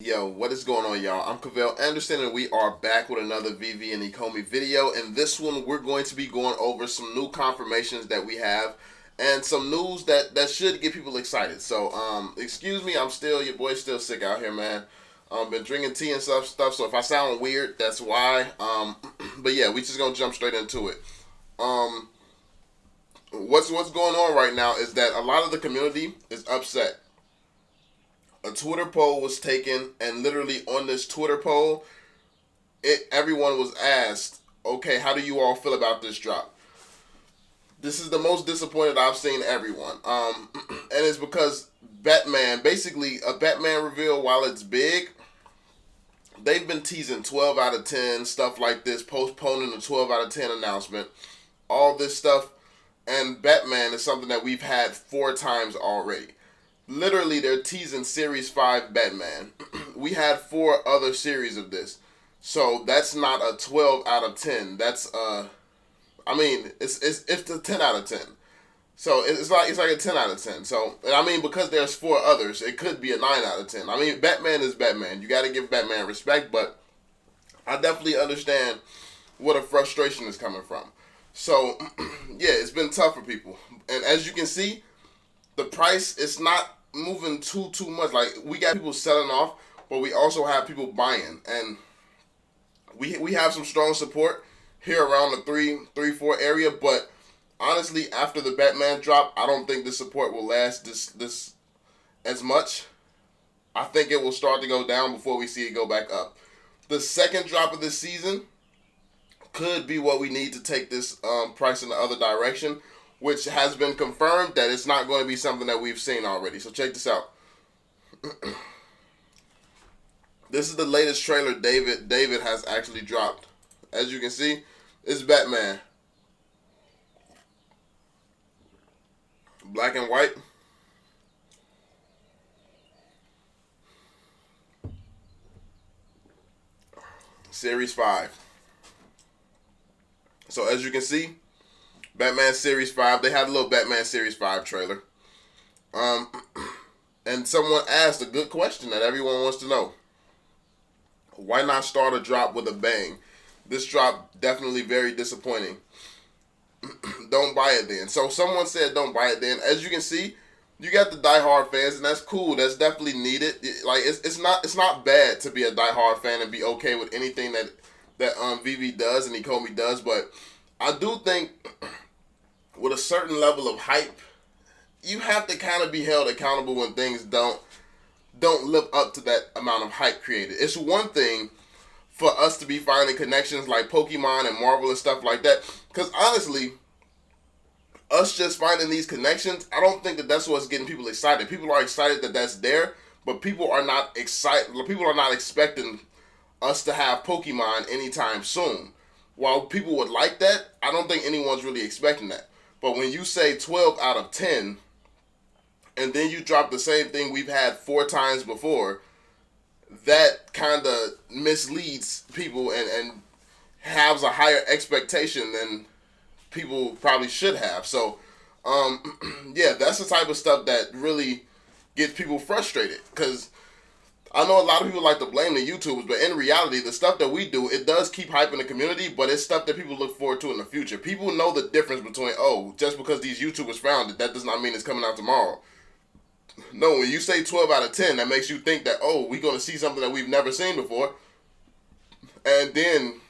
Yo, what is going on, y'all? I'm Cavell Anderson, and we are back with another Veve and Ecomi video. In this one, we're going to be going over some new confirmations that we have and some news that should get people excited. So, excuse me, your boy's still sick out here, man. Been drinking tea and stuff. So if I sound weird, that's why. But yeah, we just gonna jump straight into it. Um, what's going on right now is that a lot of the community is upset. A Twitter poll was taken, and literally on this Twitter poll, everyone was asked, okay, how do you all feel about this drop? This is the most disappointed I've seen everyone. And it's because Batman, basically a Batman reveal, while it's big, they've been teasing 12 out of 10, stuff like this, postponing the 12 out of 10 announcement, all this stuff. And Batman is something that we've had 4 times already. Literally, they're teasing Series 5 Batman. We had 4 other series of this. So that's not a 12 out of 10. That's it's a 10 out of 10. So it's like a 10 out of 10. So, and I mean, because there's 4 others, it could be a 9 out of 10. I mean, Batman is Batman. You got to give Batman respect, but I definitely understand where the frustration is coming from. So, yeah, it's been tough for people. And as you can see, the price is not moving too much. Like, we got people selling off, but we also have people buying, and we have some strong support here around the 3-4 area. But honestly, after the Batman drop, I don't think the support will last this as much. I think it will start to go down before we see it go back up. The second drop of this season could be what we need to take this price in the other direction, which has been confirmed that it's not going to be something that we've seen already. So check this out. This is the latest trailer David has actually dropped. As you can see, it's Batman. Black and white. Series 5. So as you can see, Batman Series 5, they had a little Batman Series 5 trailer. And someone asked a good question that everyone wants to know. Why not start a drop with a bang? This drop definitely very disappointing. Don't buy it then. So someone said don't buy it then. As you can see, you got the diehard fans, and that's cool. That's definitely needed. Like, it's not bad to be a diehard fan and be okay with anything that Veve does and Ecomi does, but I do think with a certain level of hype, you have to kind of be held accountable when things don't live up to that amount of hype created. It's one thing for us to be finding connections like Pokemon and Marvel and stuff like that, because honestly, us just finding these connections, I don't think that that's what's getting people excited. People are excited that that's there, but people are not excited. People are not expecting us to have Pokemon anytime soon. While people would like that, I don't think anyone's really expecting that. But when you say 12 out of 10, and then you drop the same thing we've had 4 times before, that kind of misleads people and has a higher expectation than people probably should have. So, yeah, that's the type of stuff that really gets people frustrated, because I know a lot of people like to blame the YouTubers, but in reality, the stuff that we do, it does keep hyping the community, but it's stuff that people look forward to in the future. People know the difference between, oh, just because these YouTubers found it, that does not mean it's coming out tomorrow. No, when you say 12 out of 10, that makes you think that, oh, we're going to see something that we've never seen before. And then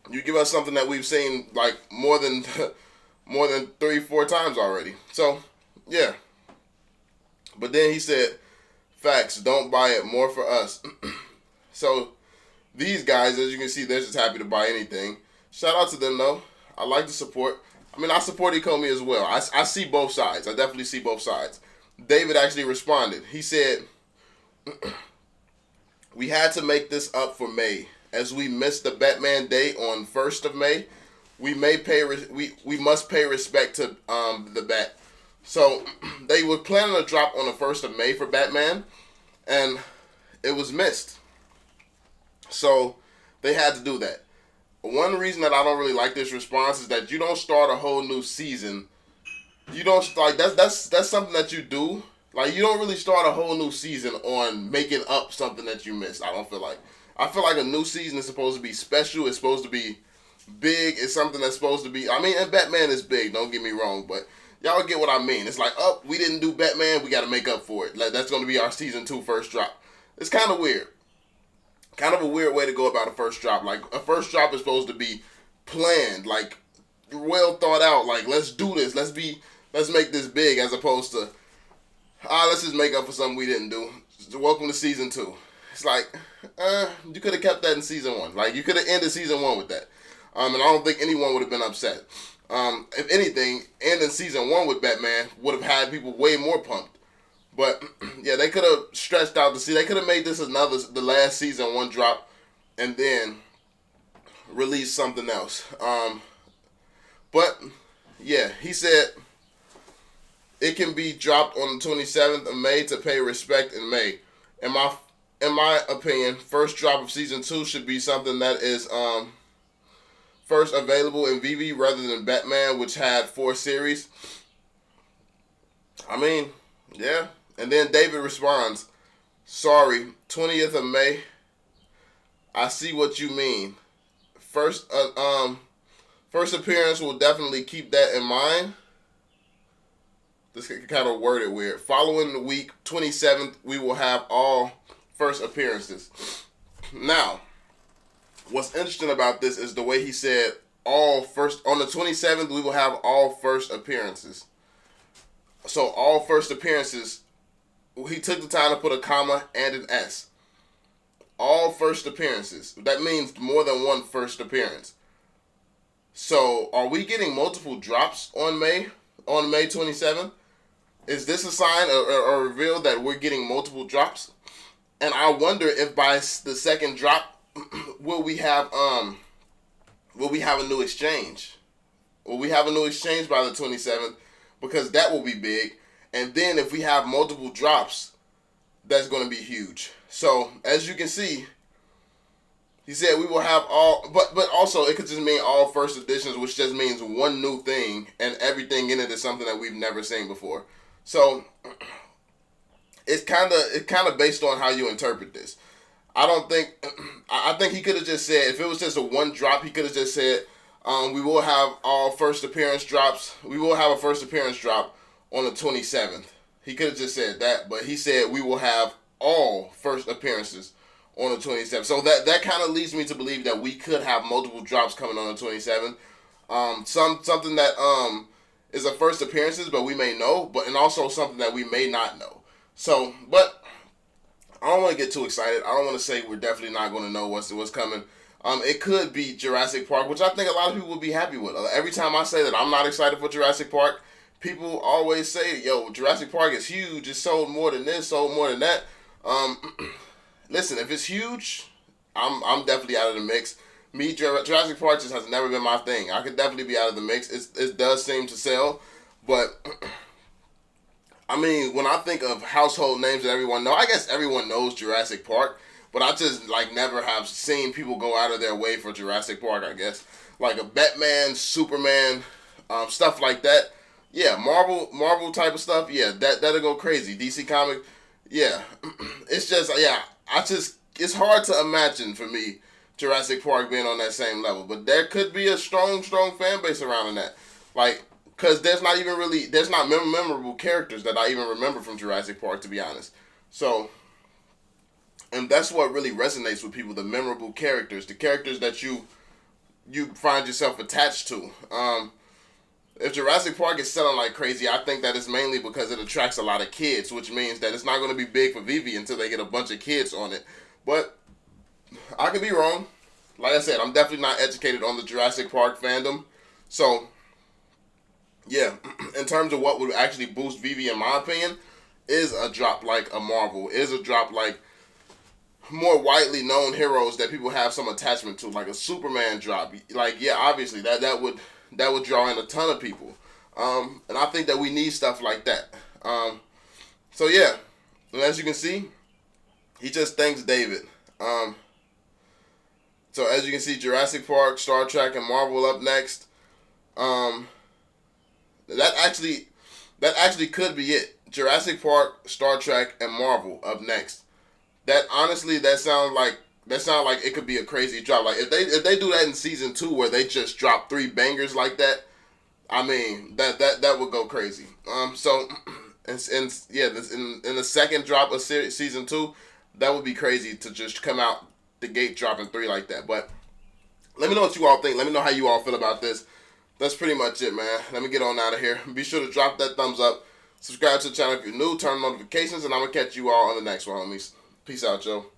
you give us something that we've seen like more than 3-4 times already. So, yeah. But then he said, facts, don't buy it, more for us. So these guys, as you can see, they're just happy to buy anything. Shout out to them, though. I like the support. I mean, I support Ecomi as well. I see both sides. I definitely see both sides. David actually responded. He said, we had to make this up for May. As we missed the Batman Day on 1st of May, we must pay respect to the Bat. So they were planning a drop on the 1st of May for Batman, and it was missed. So they had to do that. One reason that I don't really like this response is that you don't start a whole new season. You don't like that's something that you do Like, you don't really start a whole new season on making up something that you missed. I don't feel like. I feel like a new season is supposed to be special. It's supposed to be big. It's something that's supposed to be. I mean, and Batman is big. Don't get me wrong, but y'all get what I mean. It's like, oh, we didn't do Batman. We got to make up for it. Like, that's going to be our season 2 first drop. It's kind of weird. Kind of a weird way to go about a first drop. Like, a first drop is supposed to be planned, like well thought out. Like, let's do this. Let's make this big, as opposed to let's just make up for something we didn't do. Welcome to season 2. It's like, you could have kept that in season 1. Like, you could have ended season 1 with that. And I don't think anyone would have been upset. If anything, ending season 1 with Batman would have had people way more pumped. But yeah, they could have stretched out the season. They could have made this the last season 1 drop, and then release something else. But yeah, he said it can be dropped on the 27th of May to pay respect in May. In my opinion, first drop of season 2 should be something that is first available in Veve rather than Batman, which had 4 series. I mean, yeah. And then David responds, sorry, 20th of May. I see what you mean. First appearance will definitely keep that in mind. This kind of worded weird. Following the week, 27th, we will have all first appearances. Now, what's interesting about this is the way he said on the 27th, we will have all first appearances. So all first appearances, he took the time to put a comma and an S. All first appearances. That means more than one first appearance. So are we getting multiple drops on May 27th? Is this a sign or reveal that we're getting multiple drops? And I wonder if by the second drop, will we have a new exchange? Will we have a new exchange by the 27th? Because that will be big. And then if we have multiple drops, that's going to be huge. So as you can see, he said we will have all, but also it could just mean all first editions, which just means one new thing, and everything in it is something that we've never seen before. So it's kind of based on how you interpret this. I think he could have just said, if it was just a one drop, he could have just said, we will have all first appearance drops. We will have a first appearance drop on the 27th. He could have just said that, but he said we will have all first appearances on the 27th. So that kind of leads me to believe that we could have multiple drops coming on the 27th. Something that is a first appearances, but we may know, and also something that we may not know. So, but I don't want to get too excited. I don't want to say we're definitely not going to know what's coming. It could be Jurassic Park, which I think a lot of people would be happy with. Every time I say that I'm not excited for Jurassic Park, people always say, yo, Jurassic Park is huge. It sold more than this, sold more than that. Listen, if it's huge, I'm definitely out of the mix. Jurassic Park just has never been my thing. I could definitely be out of the mix. It does seem to sell, but I mean, when I think of household names that everyone know, I guess everyone knows Jurassic Park, but I just never have seen people go out of their way for Jurassic Park, I guess. Like a Batman, Superman, stuff like that. Yeah, Marvel type of stuff. Yeah, that'll go crazy. DC Comic. Yeah, it's just it's hard to imagine for me Jurassic Park being on that same level. But there could be a strong fan base around that. Like, because there's not memorable characters that I even remember from Jurassic Park, to be honest. So, and that's what really resonates with people: the memorable characters, the characters that you find yourself attached to. If Jurassic Park is selling like crazy, I think that it's mainly because it attracts a lot of kids, which means that it's not going to be big for Veve until they get a bunch of kids on it. But I could be wrong. Like I said, I'm definitely not educated on the Jurassic Park fandom. So, yeah, in terms of what would actually boost Veve, in my opinion, is a drop like a Marvel, is a drop like more widely known heroes that people have some attachment to, like a Superman drop. Like, yeah, obviously that would draw in a ton of people. And I think that we need stuff like that. So yeah, and as you can see, he just thanks David. So as you can see, Jurassic Park, Star Trek, and Marvel up next. That actually could be it. Jurassic Park, Star Trek, and Marvel up next. That honestly, that sounds like it could be a crazy drop. Like if they do that in season 2 where they just drop 3 bangers like that, I mean that would go crazy. So and yeah, in the second drop of season 2, that would be crazy to just come out the gate dropping 3 like that. But let me know what you all think. Let me know how you all feel about this. That's pretty much it, man. Let me get on out of here. Be sure to drop that thumbs up. Subscribe to the channel if you're new. Turn on notifications, and I'm going to catch you all on the next one, homies. Peace out, Joe.